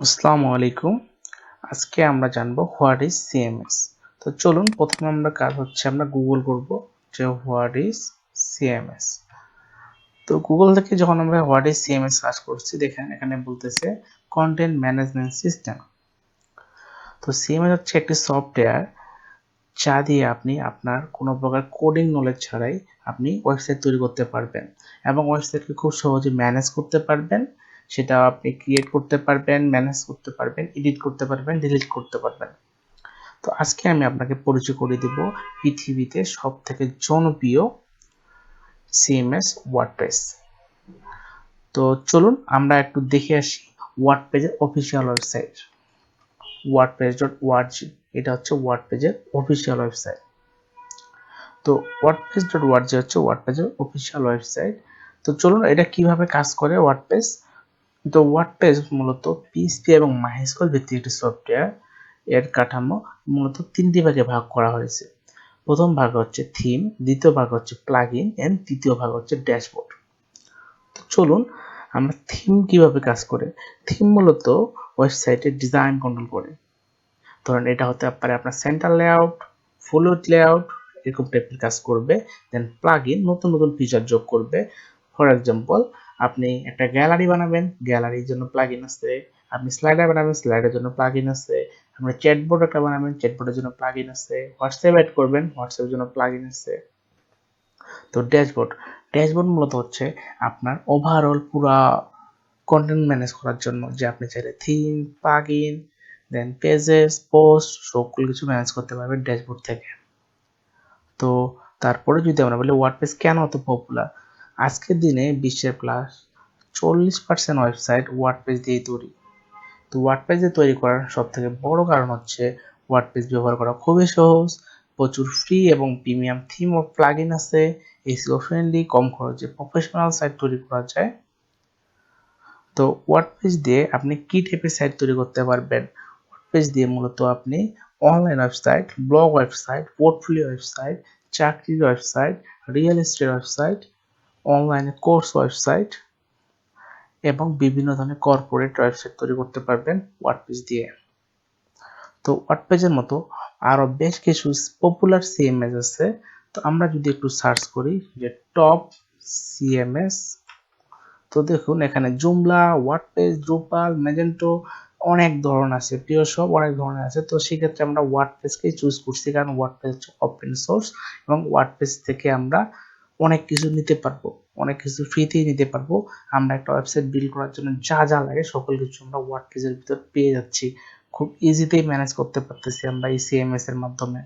আসসালামু আলাইকুম। আজকে আমরা জানবো হোয়াট ইজ সিএমএস। তো চলুন প্রথমে আমরা কাজ হচ্ছে আমরা গুগল করব যে হোয়াট ইজ সিএমএস। তো গুগল থেকে যখন আমরা হোয়াট ইজ সিএমএস সার্চ করছি দেখেন এখানে বলতেছে কন্টেন্ট ম্যানেজমেন্ট সিস্টেম। তো সিএমএস হচ্ছে একটি সফটওয়্যার যা দিয়ে আপনি আপনার কোনো প্রকার কোডিং নলেজ ছাড়াই আপনি ওয়েবসাইট তৈরি করতে পারবেন এবং ওয়েবসাইটকে খুব সহজে ম্যানেজ করতে পারবেন। সেটা আপনি ক্রিয়েট করতে পারবেন, ম্যানেজ করতে পারবেন, এডিট করতে পারবেন, ডিলিট করতে পারবেন। তো আজকে আমি আপনাকে পরিচয় করে দেব পৃথিবীতে সবথেকে জনপ্রিয় সিএমএস ওয়ার্ডপ্রেস। তো চলুন আমরা একটু দেখে আসি ওয়ার্ডপ্রেসের অফিসিয়াল ওয়েবসাইট wordpress.org। এটা হচ্ছে ওয়ার্ডপ্রেসের অফিসিয়াল ওয়েবসাইট। তো wordpress.org হচ্ছে ওয়ার্ডপ্রেসের অফিসিয়াল ওয়েবসাইট। তো চলুন এটা কিভাবে কাজ করে ওয়ার্ডপ্রেস। তো ওয়ার্ডপ্রেস মূলত পিএইচপি এবং মাইস্কুয়েল ভিত্তিক একটি সফটওয়্যার। এর কাঠামো মূলত তিনটি ভাগে ভাগ করা হয়েছে। প্রথম ভাগ হচ্ছে থিম, দ্বিতীয় ভাগ হচ্ছে প্লাগইন এন্ড তৃতীয় ভাগ হচ্ছে ড্যাশবোর্ড। তো চলুন আমরা থিম কিভাবে কাজ করে। থিম মূলত ওয়েবসাইটের ডিজাইন কন্ট্রোল করে। ধরেন এটা হতে পারে আপনার সেন্টার লেআউট, ফুল লেআউট, এরকম টাইপের কাজ করবে। দেন প্লাগইন নতুন নতুন ফিচার যোগ করবে। ফর এক্সাম্পল আপনি একটা গ্যালারি বানাবেন, গ্যালারির জন্য প্লাগইন আছে। আপনি স্লাইডার বানাবেন, স্লাইডের জন্য প্লাগইন আছে। আপনি চ্যাটবোর্ড একটা বানাবেন, চ্যাটবোর্ডের জন্য প্লাগইন আছে। হোয়াটসঅ্যাপ অ্যাড করবেন, হোয়াটসঅ্যাপের জন্য প্লাগইন আছে। তো ড্যাশবোর্ড মূলত হচ্ছে আপনার ওভারঅল পুরা কন্টেন্ট ম্যানেজ করার জন্য, যে আপনি চাইলে থিম, প্লাগইন, দেন পেজেস, পোস্ট সবগুলো কিছু ম্যানেজ করতে পারবেন ড্যাশবোর্ড থেকে। তো তারপরে যদি আমরা বলি ওয়ার্ডপ্রেস কেন এত পপুলার, আজকের দিনে বিশ্বের প্লাস 40% ওয়েবসাইট ওয়ার্ডপ্রেস দিয়ে তৈরি। তো ওয়ার্ডপ্রেস দিয়ে তৈরি করার সব থেকে বড় কারণ হচ্ছে ওয়ার্ডপ্রেস ব্যবহার করা খুবই সহজ, প্রচুর ফ্রি এবং প্রিমিয়াম থিম ও প্লাগইন আছে, এসইও ফ্রেন্ডলি, কম খরচে প্রফেশনাল সাইট তৈরি করা যায়। তো ওয়ার্ডপ্রেস দিয়ে আপনি কি টাইপের সাইট তৈরি করতে পারবেন? ওয়ার্ডপ্রেস দিয়ে মূলত আপনি online website, blog website, portfolio website, চাকরির ওয়েবসাইট, রিয়েল এস্টেট ওয়েবসাইট, অনলাইনে কোর্স ওয়েবসাইট এবং বিভিন্ন ধরনের কর্পোরেট ওয়েবসাইট তৈরি করতে পারবেন ওয়ার্ডপ্রেস দিয়ে। তো ওয়ার্ডপ্রেসের মতো আরো বেশ কিছু পপুলার সিএমএস আছে। তো আমরা যদি একটু সার্চ করি যে টপ সিএমএস, তো দেখুন এখানে জুমলা, ওয়ার্ডপ্রেস, ড্রুপাল, ম্যাজেন্টো অনেক ধরন আছে, প্রিয়সব অনেক ধরনের আছে। তো সেক্ষেত্রে আমরা ওয়ার্ডপ্রেসকেই চুজ করছি, কারণ ওয়ার্ডপ্রেস হচ্ছে ওপেন সোর্স এবং ওয়ার্ডপ্রেস থেকে আমরা অনেক কিছু নিতে পারবো, অনেক কিছু ফ্রিতেই নিতে পারবো। আমরা একটা ওয়েবসাইট বিল্ড করার জন্য যা যা লাগে সকল কিছু আমরা ওয়ার্ডপ্রেসের ভিতর পেয়ে যাচ্ছি, খুব ইজিতেই ম্যানেজ করতে পারতেছি আমরা এই সিএমএস এর মাধ্যমে।